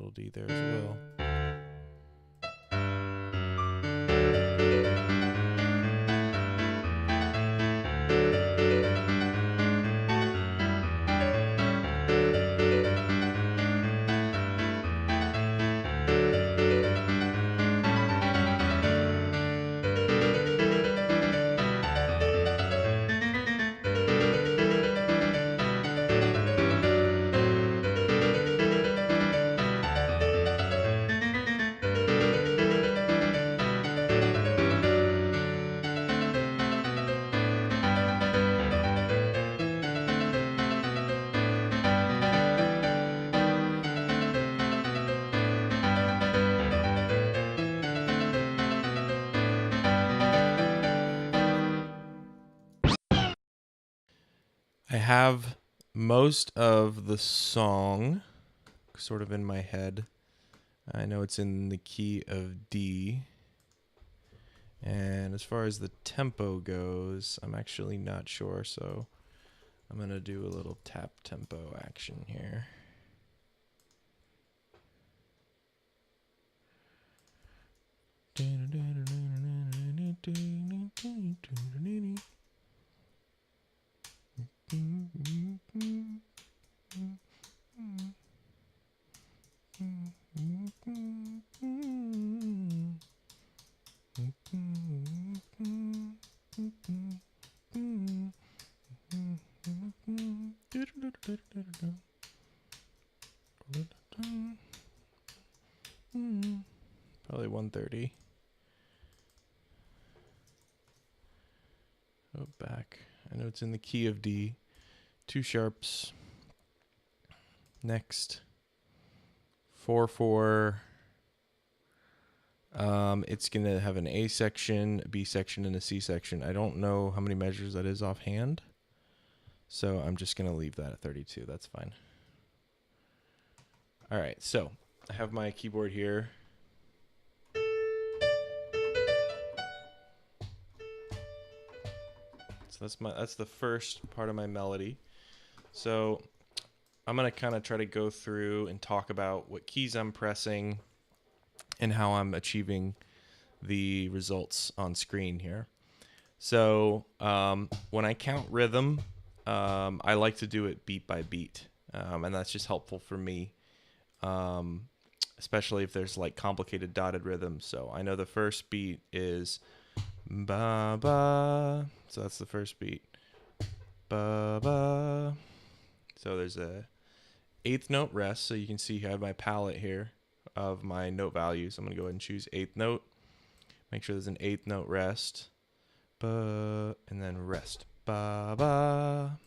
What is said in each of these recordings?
little D there as well. I have most of the song sort of in my head. I know it's in the key of D. And as far as the tempo goes, I'm actually not sure, so I'm going to do a little tap tempo action here. Probably 130. Oh, back. I know it's in the key of D. 2 sharps. Next. 4/4. It's going to have an A section, a B section, and a C section. I don't know how many measures that is offhand, so I'm just going to leave that at 32. That's fine. All right, so I have my keyboard here. So that's the first part of my melody. So I'm going to kind of try to go through and talk about what keys I'm pressing and how I'm achieving the results on screen here. So when I count rhythm, I like to do it beat by beat, and that's just helpful for me, especially if there's like complicated dotted rhythms. So I know the first beat is ba ba, so that's the first beat. Ba ba. So there's a eighth note rest. So you can see I have my palette here of my note values. I'm gonna go ahead and choose eighth note. Make sure there's an eighth note rest. Ba, and then rest. Ba ba.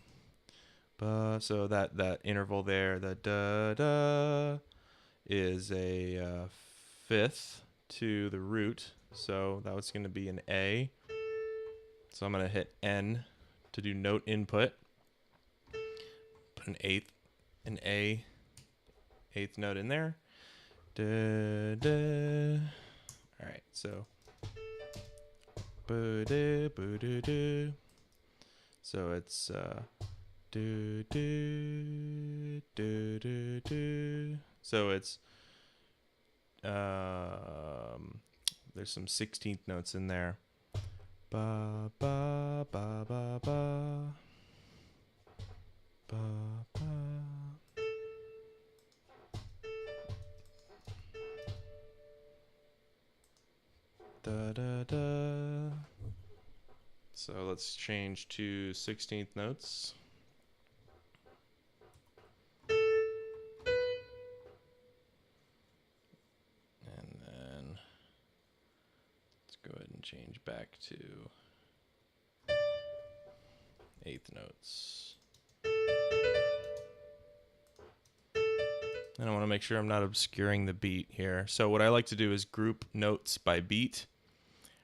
Ba. So that interval there, that da da, is a fifth to the root. So that was going to be an A. So I'm going to hit N to do note input. Put an eighth, an A, eighth note in there. Da da. All right, so. Ba da ba da da. So it's do do do do do. So it's there's some 16th notes in there. Ba ba ba ba ba ba ba. Da da da. So let's change to 16th notes. And then let's go ahead and change back to 8th notes. And I want to make sure I'm not obscuring the beat here. So what I like to do is group notes by beat.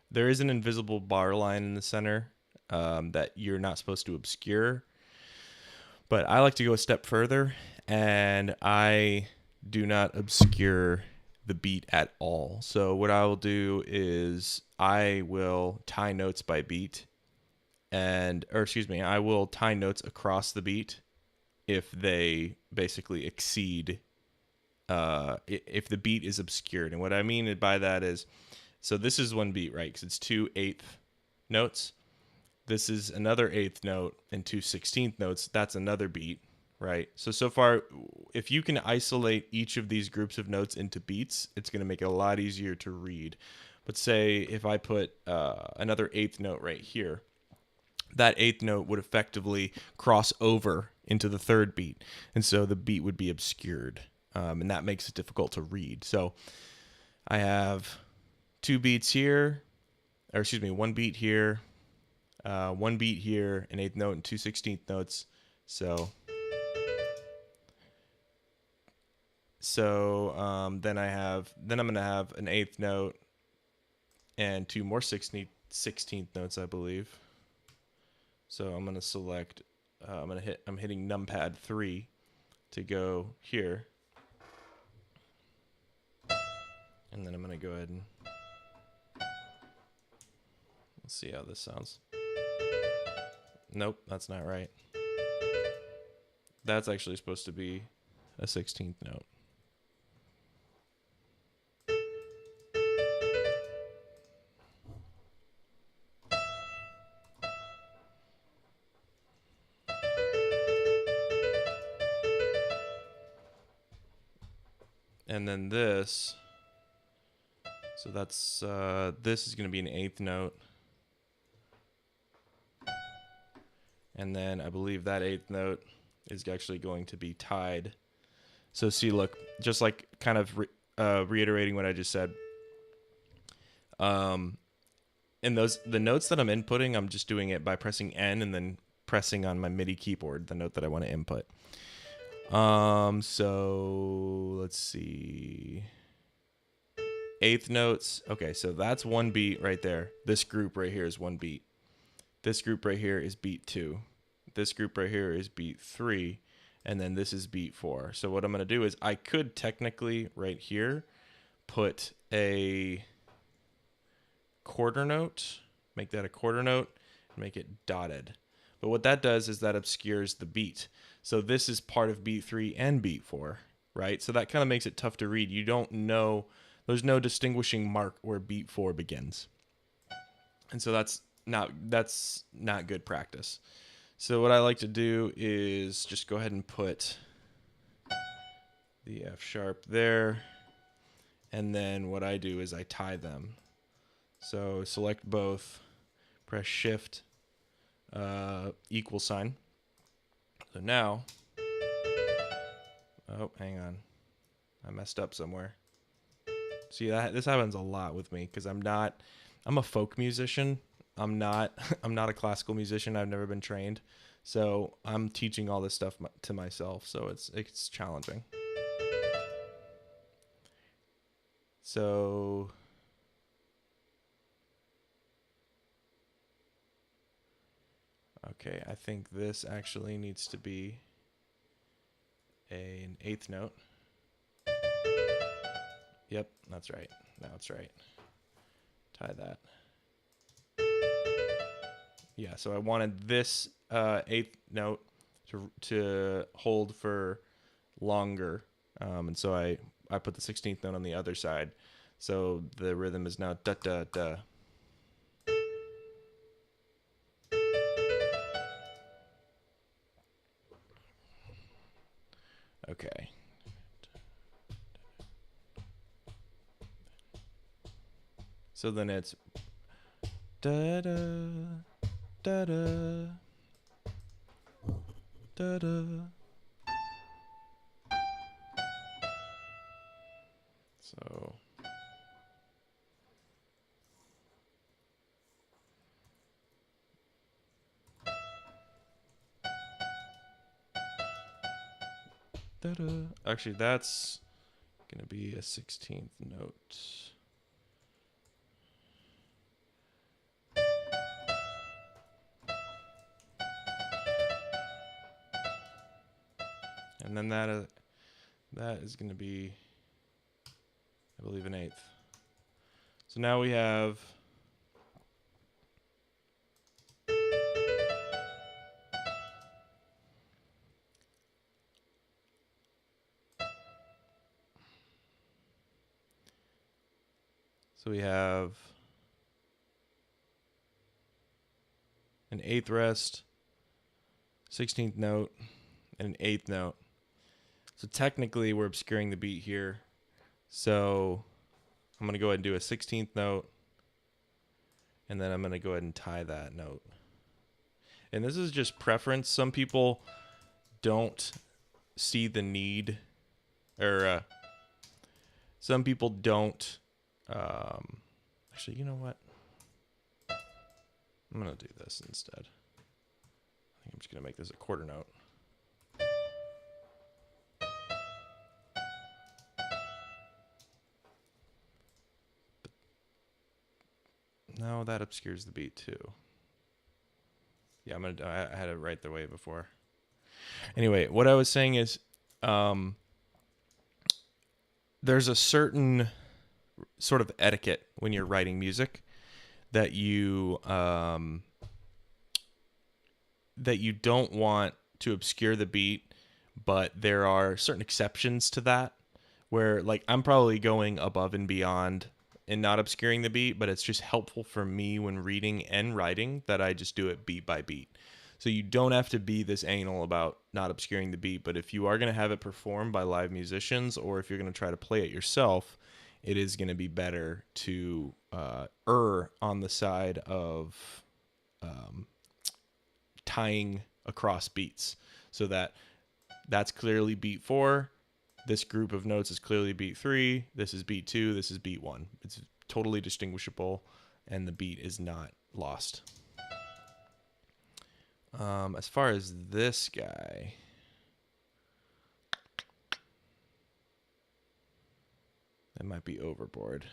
There is an invisible bar line in the center that you're not supposed to obscure. But I like to go a step further, and I do not obscure the beat at all. So what I will do is I will tie notes by beat, I will tie notes across the beat if they basically exceed if the beat is obscured. And what I mean by that is, so this is one beat, right? Because it's 2/8 notes. This is another 8th note and 2/16 notes. That's another beat, right? So far, if you can isolate each of these groups of notes into beats, it's going to make it a lot easier to read. But say if I put another 8th note right here, that 8th note would effectively cross over into the 3rd beat. And so the beat would be obscured. And that makes it difficult to read. So I have 2 beats here, or excuse me, 1 beat here, 1 beat here, an 8th note and 2/16 notes. So then I'm gonna have an 8th note and 2 more 16th notes, I believe. So I'm gonna select. I'm hitting numpad 3 to go here, and then I'm gonna go ahead and let's see how this sounds. Nope, that's not right. That's actually supposed to be a 16th note. And then this, so that's this is going to be an 8th note. And then I believe that 8th note is actually going to be tied. So see, look, just like kind of reiterating what I just said. And the notes that I'm inputting, I'm just doing it by pressing N and then pressing on my MIDI keyboard the note that I want to input. So let's see. 8th notes. Okay, so that's 1 beat right there. This group right here is 1 beat. This group right here is beat 2. This group right here is beat 3. And then this is beat 4. So what I'm going to do is I could technically right here put a quarter note, make that a quarter note, and make it dotted. But what that does is that obscures the beat. So this is part of beat 3 and beat 4, right? So that kind of makes it tough to read. You don't know, there's no distinguishing mark where beat 4 begins. And so that's not good practice. So what I like to do is just go ahead and put the F sharp there. And then what I do is I tie them. So select both, press shift, equal sign. So now, oh, hang on. I messed up somewhere. See, this happens a lot with me because I'm a folk musician. I'm not a classical musician. I've never been trained. So I'm teaching all this stuff to myself. So it's challenging. So okay, I think this actually needs to be an 8th note. Yep, that's right. Now it's right. Tie that. Yeah, so I wanted this 8th note to hold for longer, and so I put the 16th note on the other side. So the rhythm is now da da da. Okay. So then it's da da da da da da. So da da. Actually, that's gonna be a 16th note. And then that is going to be, I believe, an 8th. So now we have So we have an 8th rest, 16th note, and an 8th note. So technically we're obscuring the beat here. So I'm going to go ahead and do a 16th note, and then I'm going to go ahead and tie that note. And this is just preference. Some people don't see the need, or some people don't. Actually, you know what? I'm going to do this instead. I think I'm just going to make this a quarter note. No, that obscures the beat too. Yeah, I had it right the way before. Anyway, what I was saying is, there's a certain sort of etiquette when you're writing music that you don't want to obscure the beat, but there are certain exceptions to that where, like, I'm probably going above and beyond and not obscuring the beat, but it's just helpful for me when reading and writing that I just do it beat by beat. So you don't have to be this anal about not obscuring the beat, but if you are going to have it performed by live musicians, or if you're going to try to play it yourself, it is going to be better to err on the side of tying across beats, so that that's clearly beat 4. This group of notes is clearly beat 3. This is beat 2. This is beat 1. It's totally distinguishable, and the beat is not lost. As far as this guy, that might be overboard.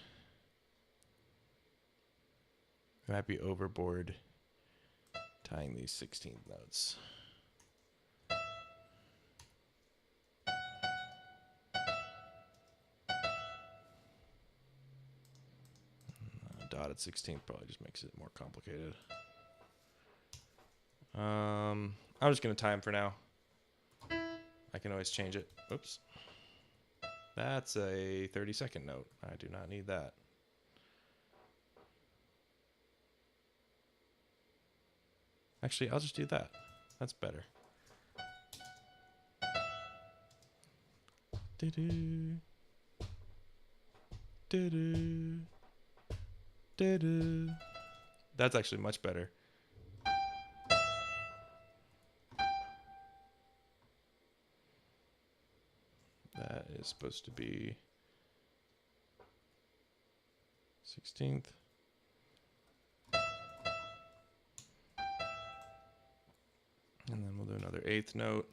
It might be overboard tying these 16th notes. Dotted 16th probably just makes it more complicated. I'm just going to tie them for now. I can always change it. Oops. That's a 32nd note. I do not need that. Actually, I'll just do that. That's better. Do-do. Do-do. Do-do. That's actually much better. That is supposed to be 16th. And then we'll do another 8th note.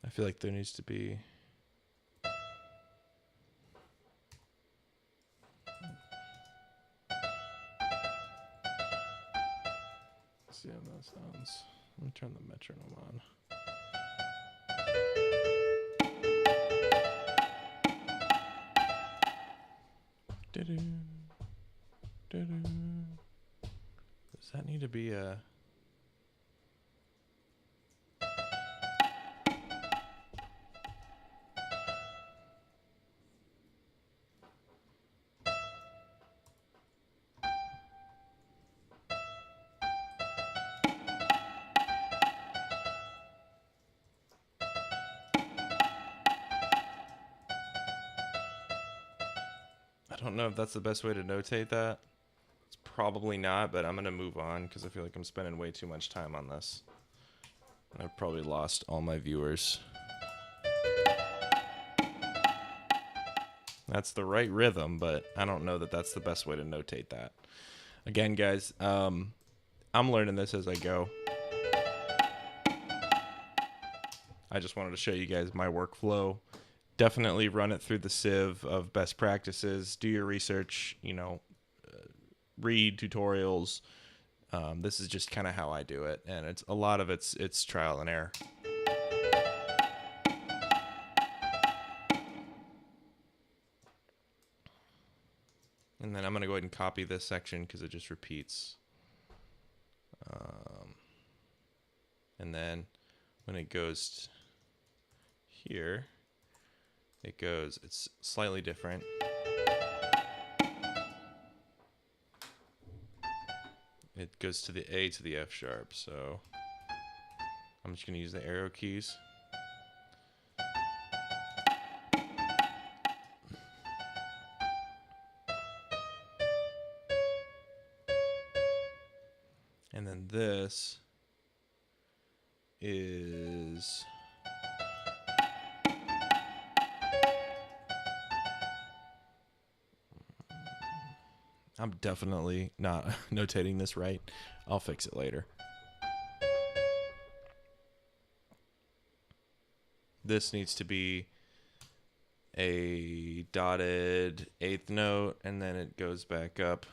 I feel like there needs to be see how that sounds. Let me turn the metronome on. Does that need to be a... I don't know if that's the best way to notate that. It's probably not, but I'm going to move on because I feel like I'm spending way too much time on this. I've probably lost all my viewers. That's the right rhythm, but I don't know that that's the best way to notate that. Again, guys, I'm learning this as I go. I just wanted to show you guys my workflow. Definitely run it through the sieve of best practices. Do your research, read tutorials. This is just kind of how I do it, and it's a lot of it's trial and error. And then I'm going to go ahead and copy this section because it just repeats. And then when it goes here, it's slightly different. It goes to the A to the F sharp, so I'm just going to use the arrow keys. And then this is I'm definitely not notating this right. I'll fix it later. This needs to be a dotted eighth note, and then it goes back up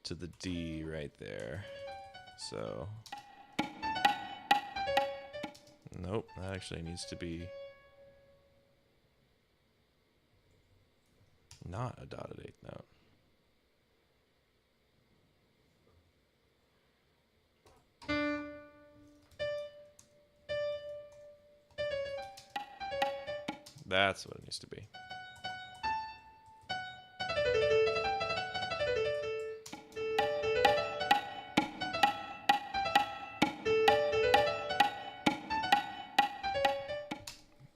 to the D right there. So, nope, that actually needs to be not a dotted eighth note. That's what it needs to be.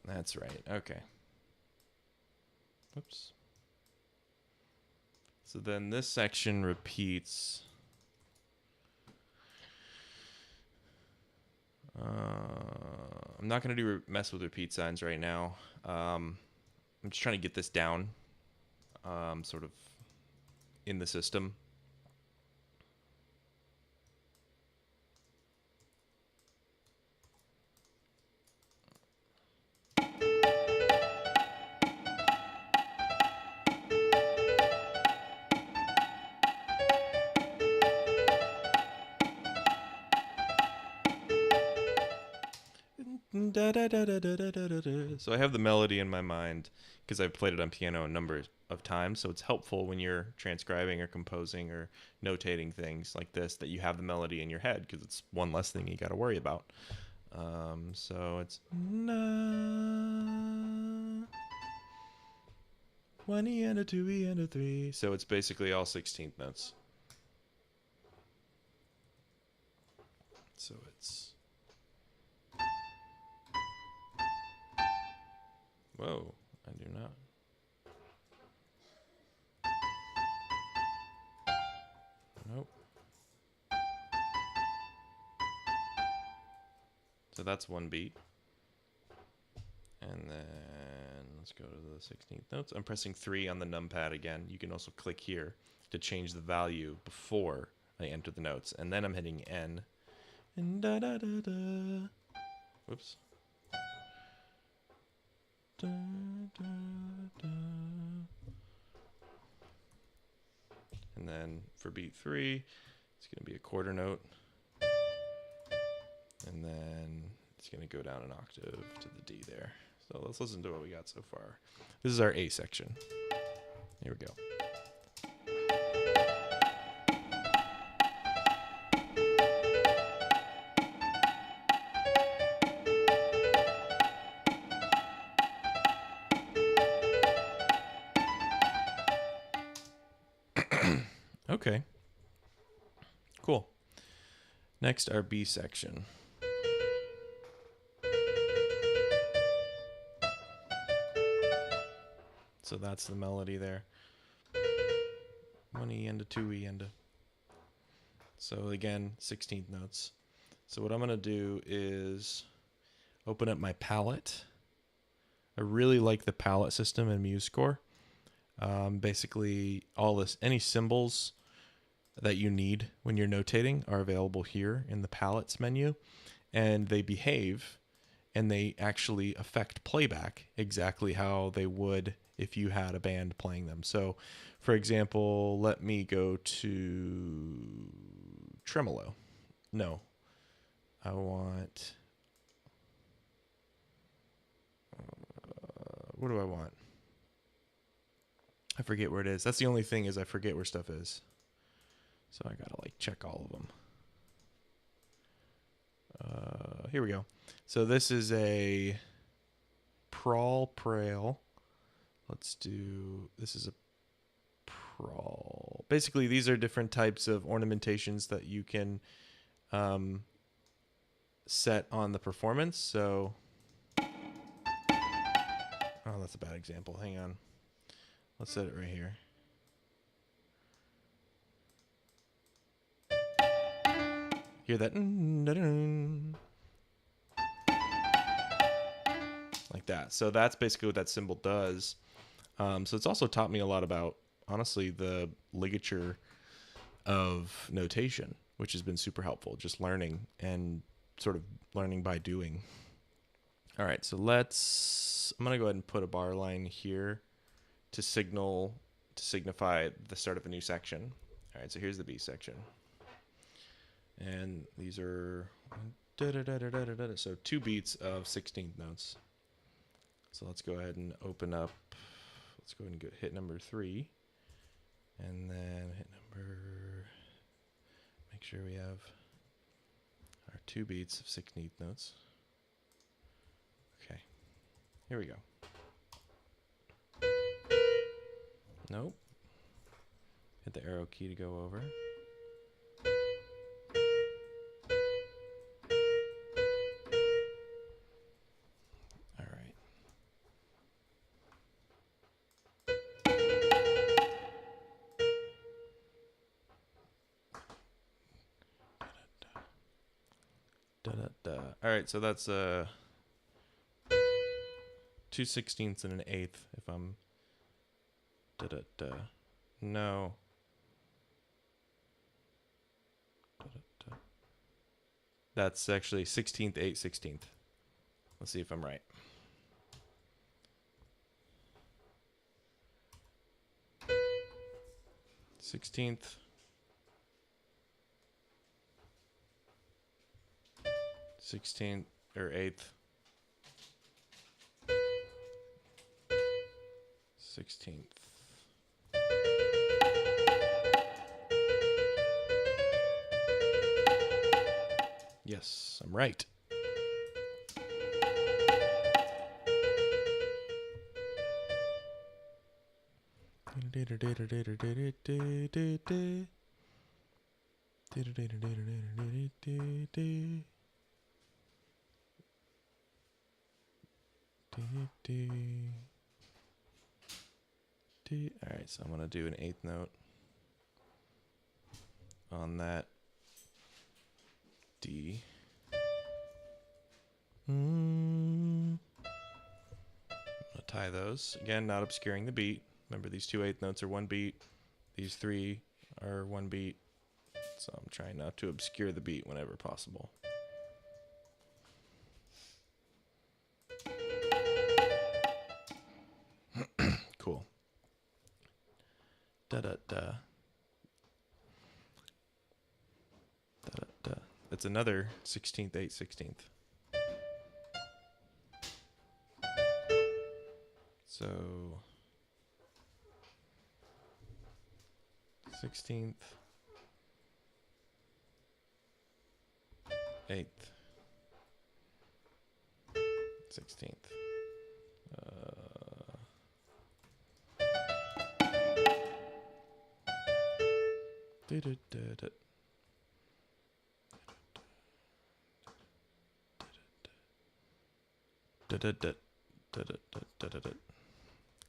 That's right. Okay. Oops. So then this section repeats. I'm not going to mess with repeat signs right now. I'm just trying to get this down, sort of in the system. So I have the melody in my mind because I've played it on piano a number of times. So it's helpful when you're transcribing or composing or notating things like this that you have the melody in your head because it's one less thing you got to worry about. So it's na, 1E and a 2E and a 3. So it's basically all 16th notes. So it's. Whoa, I do not. Nope. So that's one beat. And then let's go to the 16th notes. I'm pressing 3 on the numpad again. You can also click here to change the value before I enter the notes. And then I'm hitting N. And da da da da. Whoops. Da, da, da. And then for beat 3, it's going to be a quarter note. And then it's going to go down an octave to the D there. So let's listen to what we got so far. This is our A section. Here we go. Okay. Cool. Next, our B section. So that's the melody there. 1E and a 2E and a. So again, 16th notes. So what I'm going to do is open up my palette. I really like the palette system in MuseScore. Basically, any symbols that you need when you're notating are available here in the palettes menu, and they behave and they actually affect playback exactly how they would if you had a band playing them. So, for example, let me go to tremolo. No, I want. What do I want? I forget where it is. That's the only thing, is I forget where stuff is. So I gotta like check all of them. Here we go. So this is a prail. This is a prawl. Basically, these are different types of ornamentations that you can set on the performance. So, oh, that's a bad example. Hang on. Let's set it right here. Hear that? Like that. So that's basically what that symbol does. So it's also taught me a lot about, honestly, the ligature of notation, which has been super helpful. Just learning and sort of learning by doing. All right, so I'm going to go ahead and put a bar line here to signify the start of a new section. All right, so here's the B section. And these are so 2 beats of 16th notes. So let's go ahead and open up. Let's go ahead and hit number 3. And then make sure we have our 2 beats of 16th notes. Okay, here we go. Nope. Hit the arrow key to go over. All right. All right, so that's 2/16 and an 1/8 if I'm no. That's actually 16th, 8, 16th. Let's see if I'm right. Sixteenth, 16th or 8th, 16th. Yes, I'm right. All right, so I'm going to do an 8th note on that D. I'm going to tie those. Again, not obscuring the beat. Remember, these 2 8th notes are 1 beat. These 3 are 1 beat. So I'm trying not to obscure the beat whenever possible. Cool. Da-da-da. Da-da-da. It's another 16th, 8, 16th. So 16th, 8th, 16th.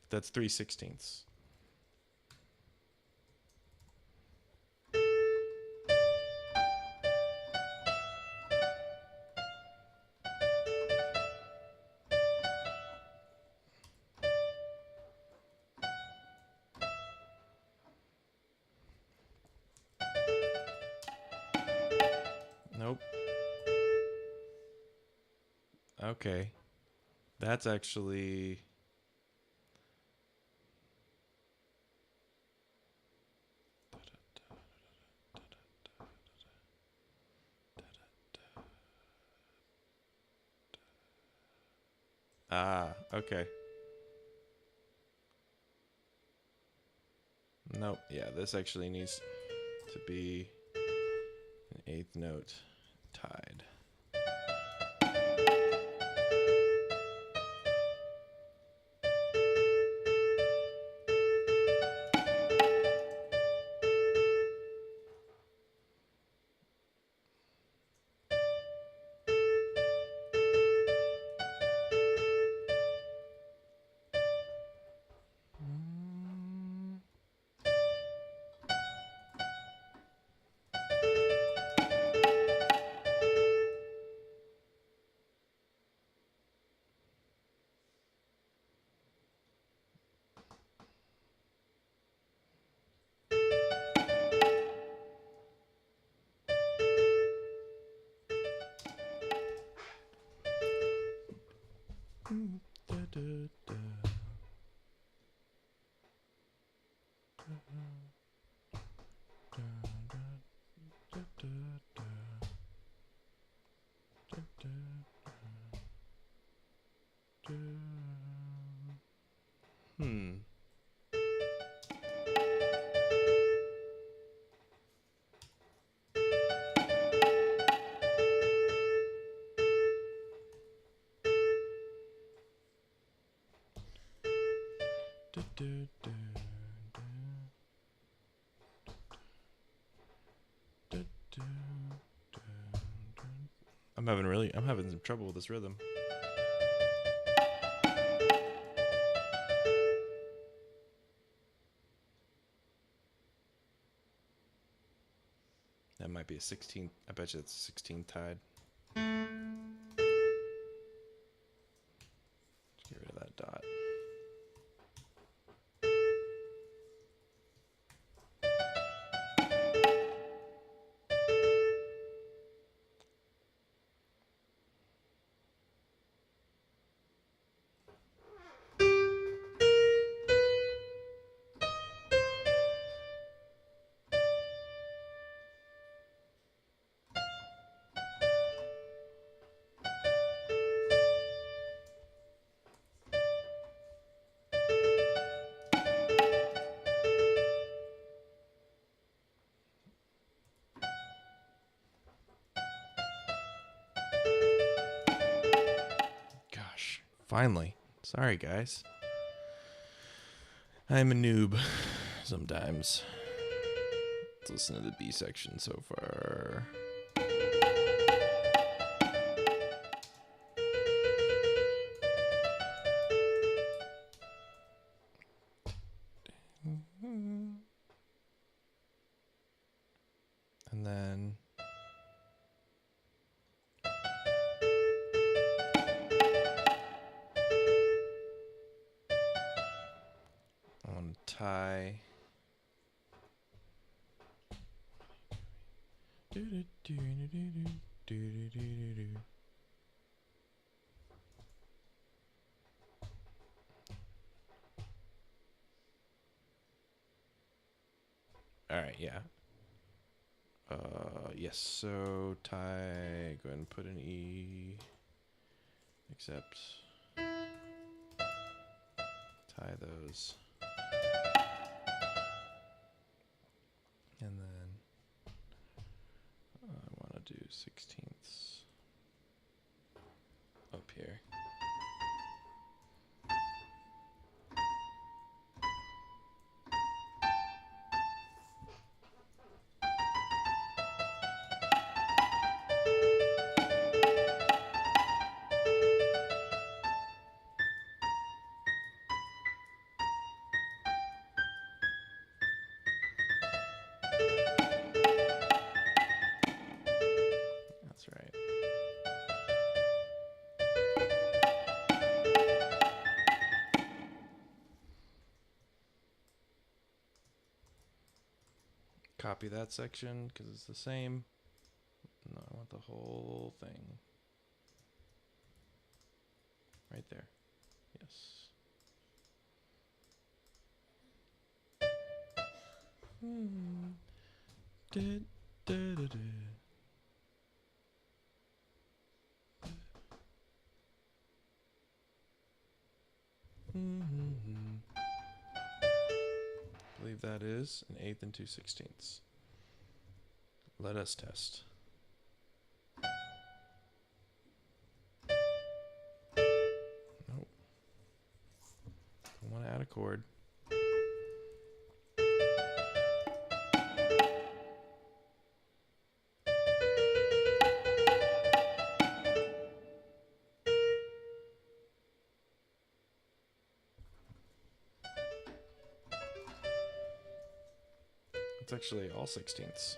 That's 3/16. Nope. Okay. That's actually... Ah, okay. Nope. Yeah, this actually needs to be an eighth note tied. Hmm. I'm having some trouble with this rhythm. That might be a 16th. I bet you it's a 16th tied. Let's get rid of that dot. Gosh, finally. Sorry, guys. I'm a noob sometimes. Let's listen to the B section so far. And then I want to tie. All right, yeah. Yes, so tie, go ahead and put an E, except tie those. And then I want to do 16ths up here. That's right. Copy that section because it's the same. No, I want the whole thing. Right there. Yes. Did, did, did, did. I believe that is an 1/8 and 2/16. Let us test. Nope. I want to add a chord. It's actually all 16ths.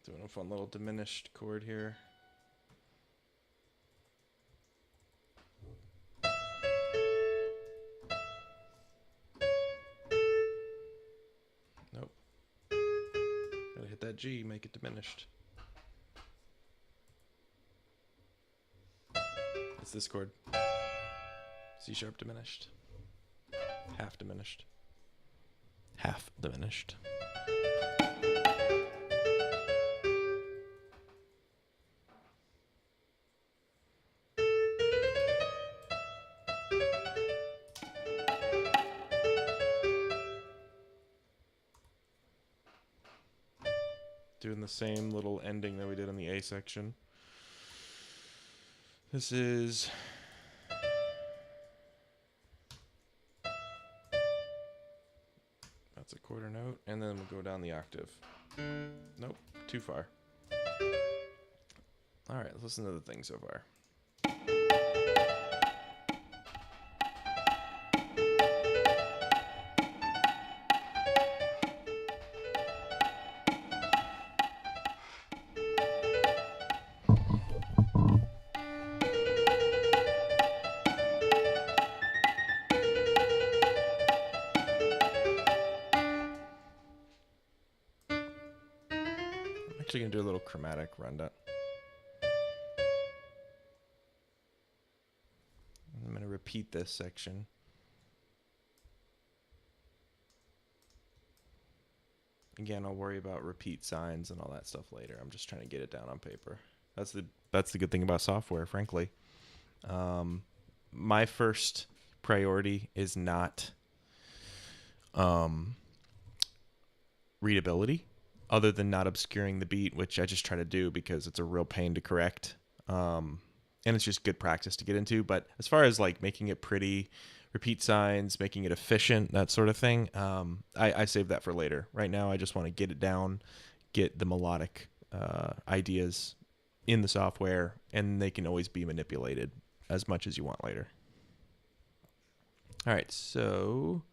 Doing a fun little diminished chord here. Nope. Gotta hit that G, make it diminished. It's this chord. C sharp diminished. Half diminished. Half diminished. Doing the same little ending that we did in the A section. This is that's a quarter note, and then we'll go down the octave. Nope, too far. All right, let's listen to the thing so far. I'm actually gonna do a little chromatic rundown. I'm gonna repeat this section. Again, I'll worry about repeat signs and all that stuff later. I'm just trying to get it down on paper. That's the good thing about software, frankly. My first priority is not readability, other than not obscuring the beat, which I just try to do because it's a real pain to correct. And it's just good practice to get into. But as far as like making it pretty, repeat signs, making it efficient, that sort of thing, I save that for later. Right now, I just want to get it down, get the melodic ideas in the software, and they can always be manipulated as much as you want later. All right, so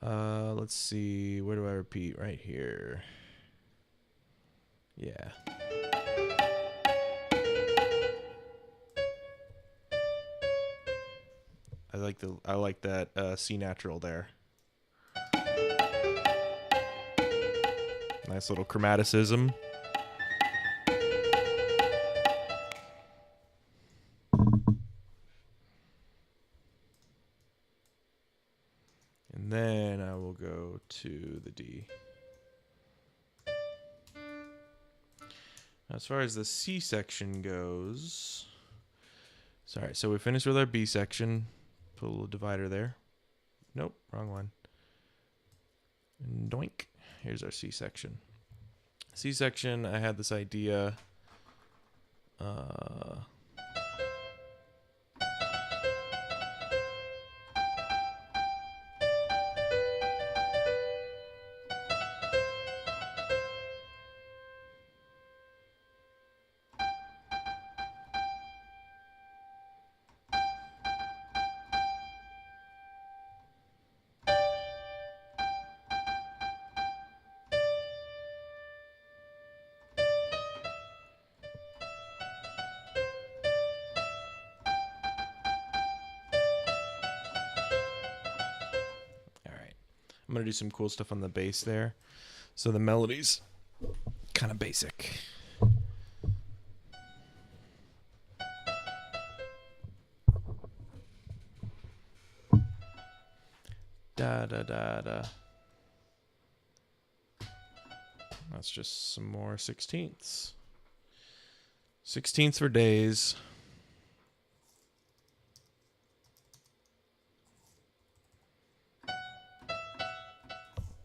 let's see. Where do I repeat? Right here. Yeah. I like that C natural there. Nice little chromaticism. And then I will go to the D. As far as the C section goes, sorry, so we finished with our B section. Put a little divider there. Nope, wrong one. And doink. Here's our C section. C section, I had this idea. I'm going to do some cool stuff on the bass there. So the melody's kind of basic. Da da da da. That's just some more 16ths. 16ths for days.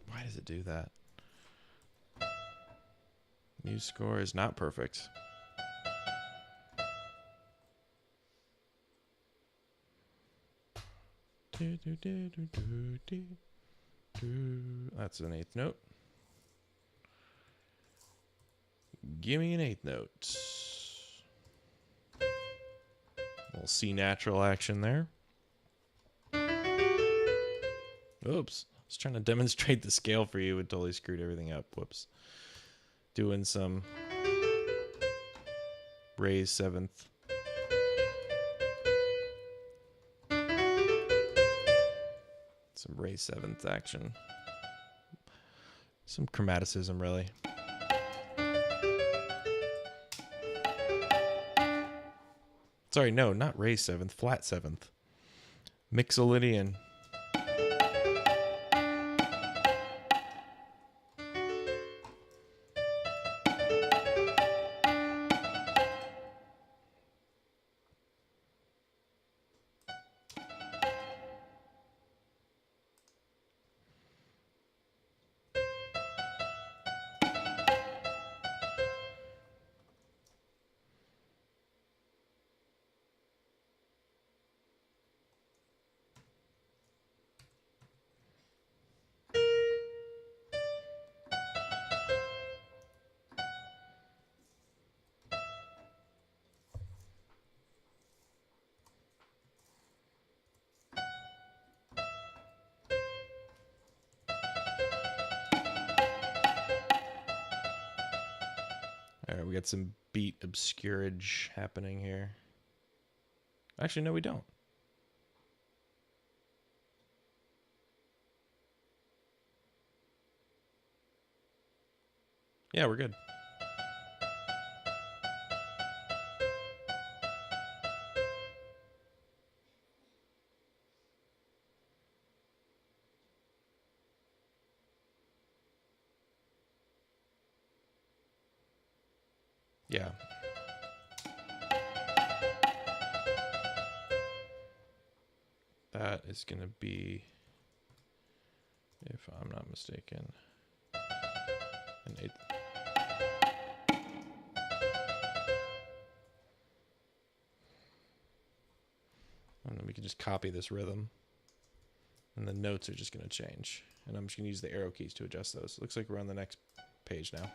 Why does it do that? New score is not perfect. That's an eighth note. Give me an eighth note. Little C natural action there. Oops. I was trying to demonstrate the scale for you. It totally screwed everything up. Whoops. Doing some raised seventh. Some raised seventh action. Some chromaticism, really. Sorry, no, not raised seventh, flat seventh. Mixolydian. All right, we got some beat obscurage happening here. Actually, no, we don't. Yeah, we're good. Yeah. That is going to be, if I'm not mistaken, an eighth. And then we can just copy this rhythm. And the notes are just going to change. And I'm just going to use the arrow keys to adjust those. Looks like we're on the next page now.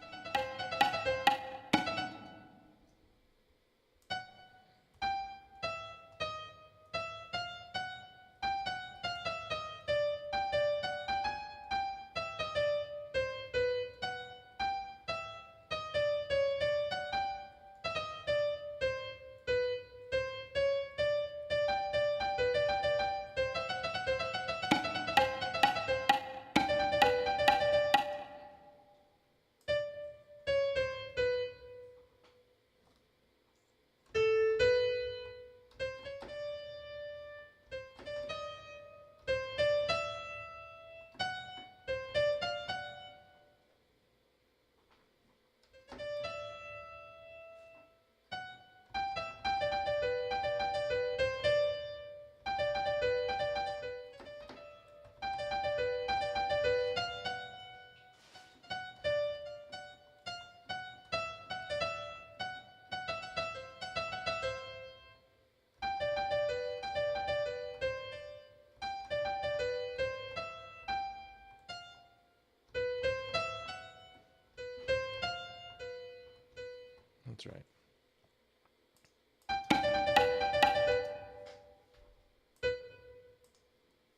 That's right.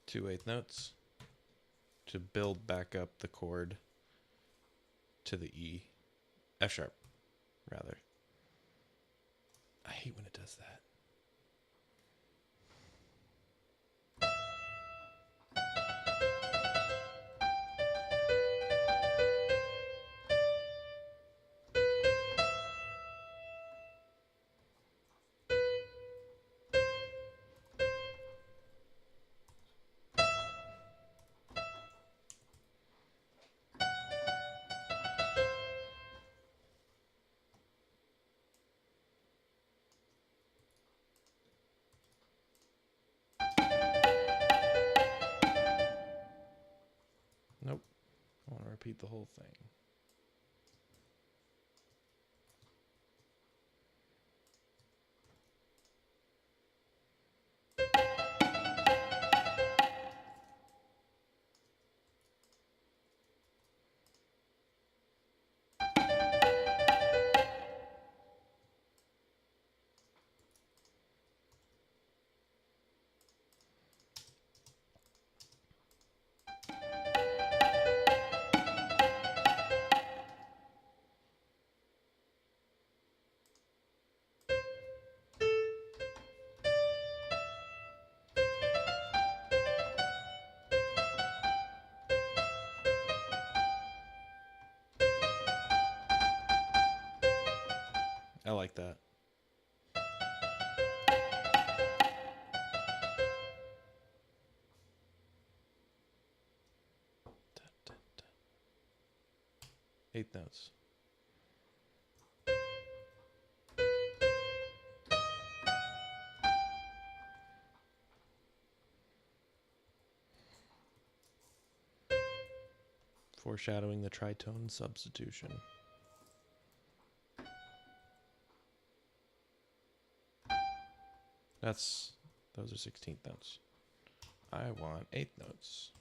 Two eighth notes to build back up the chord to the E. F sharp, rather. I hate when it does that. repeat the whole thing. I like that. Eighth notes. Foreshadowing the tritone substitution. Those are 16th notes. I want 8th notes.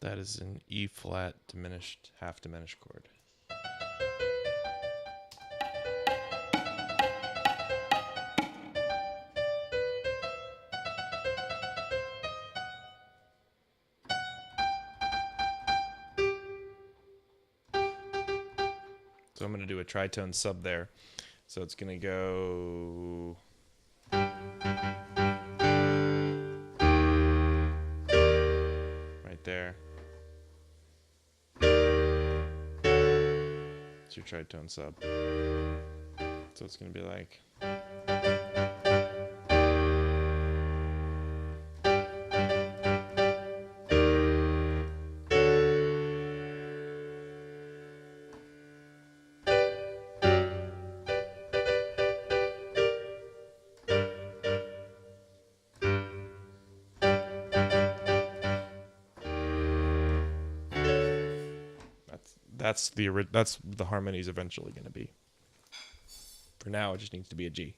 That is an E flat diminished, half diminished chord. So I'm going to do a tritone sub there. So it's going to go... right there. It's your tritone sub. So it's going to be like... That's the harmony is eventually going to be. For now, it just needs to be a G.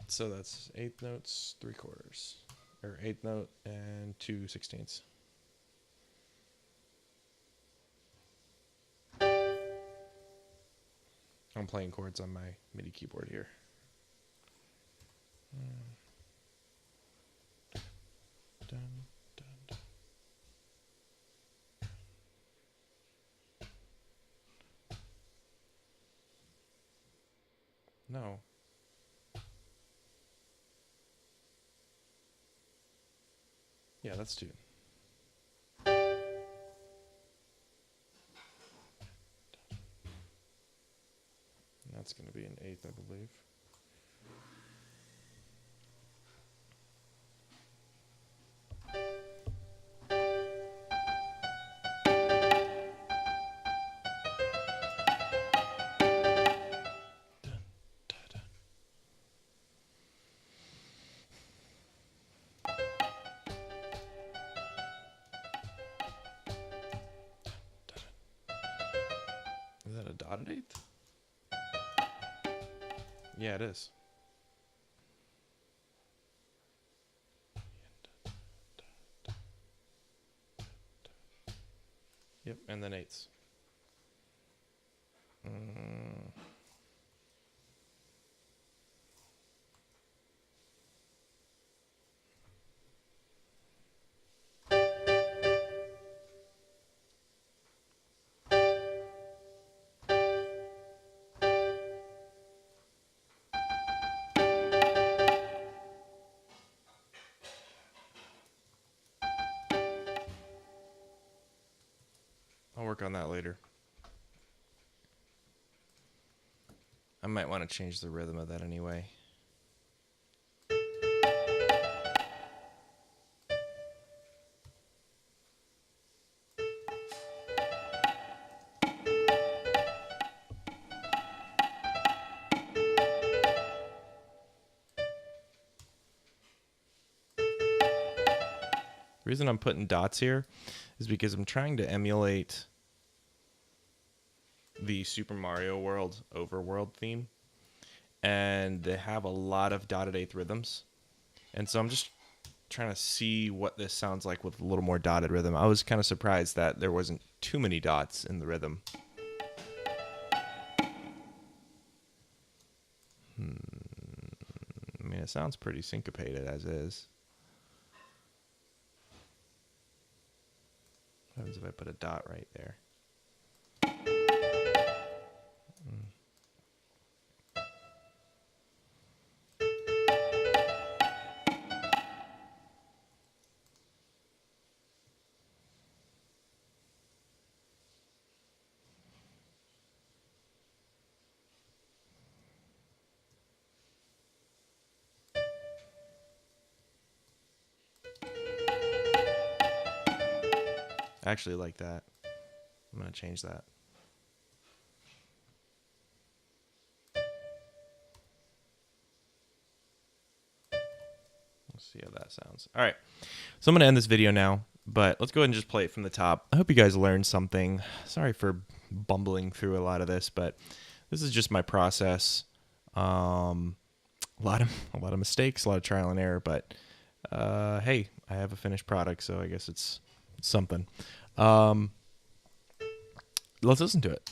So that's 8th notes, 3/4, or 8th note and 2/16. I'm playing chords on my MIDI keyboard here. Dun, dun, dun. No. Yeah, that's 2. That's going to be an 8th, I believe. Is that a dotted 8th? Yeah, it is. Yep, and then 8ths. I might want to change the rhythm of that anyway. The reason I'm putting dots here is because I'm trying to emulate the Super Mario World Overworld theme, and they have a lot of dotted eighth rhythms, and so I'm just trying to see what this sounds like with a little more dotted rhythm. I was kind of surprised that there wasn't too many dots in the rhythm. I mean, it sounds pretty syncopated as is. What happens if I put a dot right there? I actually like that. I'm going to change that. Let's see how that sounds. All right. So I'm going to end this video now, but let's go ahead and just play it from the top. I hope you guys learned something. Sorry for bumbling through a lot of this, but this is just my process. A lot of mistakes, a lot of trial and error, but hey, I have a finished product, so I guess it's something. Let's listen to it.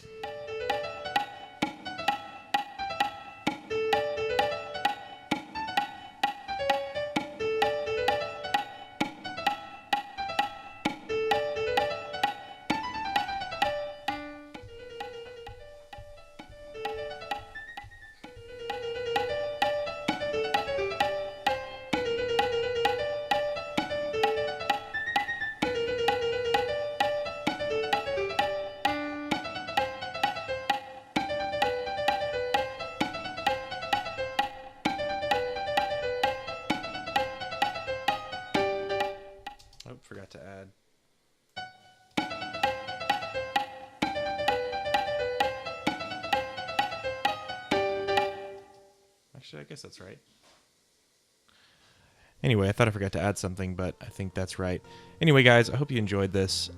Oh, forgot to add. Actually, I guess that's right. Anyway, I thought I forgot to add something, but I think that's right. Anyway, guys, I hope you enjoyed this.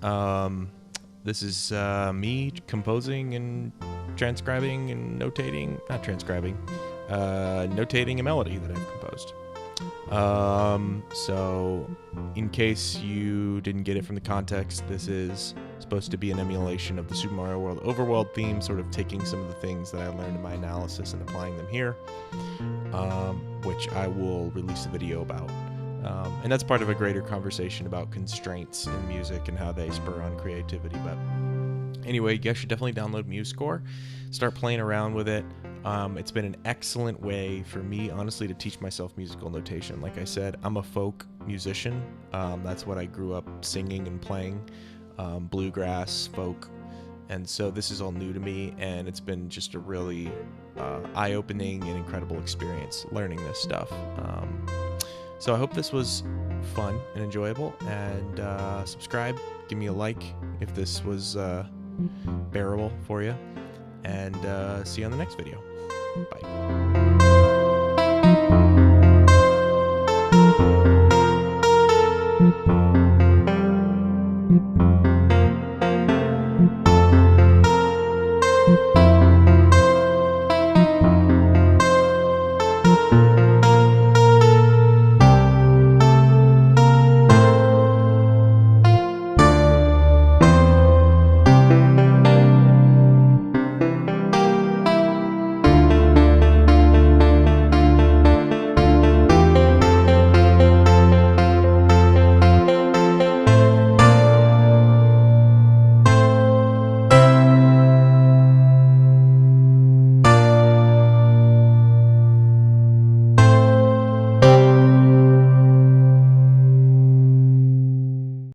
This is me composing and transcribing and notating, not transcribing, notating a melody that I've composed. So in case you didn't get it from the context, this is supposed to be an emulation of the Super Mario World Overworld theme, sort of taking some of the things that I learned in my analysis and applying them here, which I will release a video about. And that's part of a greater conversation about constraints in music and how they spur on creativity. But anyway, you guys should definitely download MuseScore, start playing around with it. It's been an excellent way for me, honestly, to teach myself musical notation. Like I said, I'm a folk musician. That's what I grew up singing and playing, bluegrass, folk. And so this is all new to me, and it's been just a really eye-opening and incredible experience learning this stuff. So I hope this was fun and enjoyable, and subscribe, give me a like if this was bearable for you, and see you on the next video. Bye.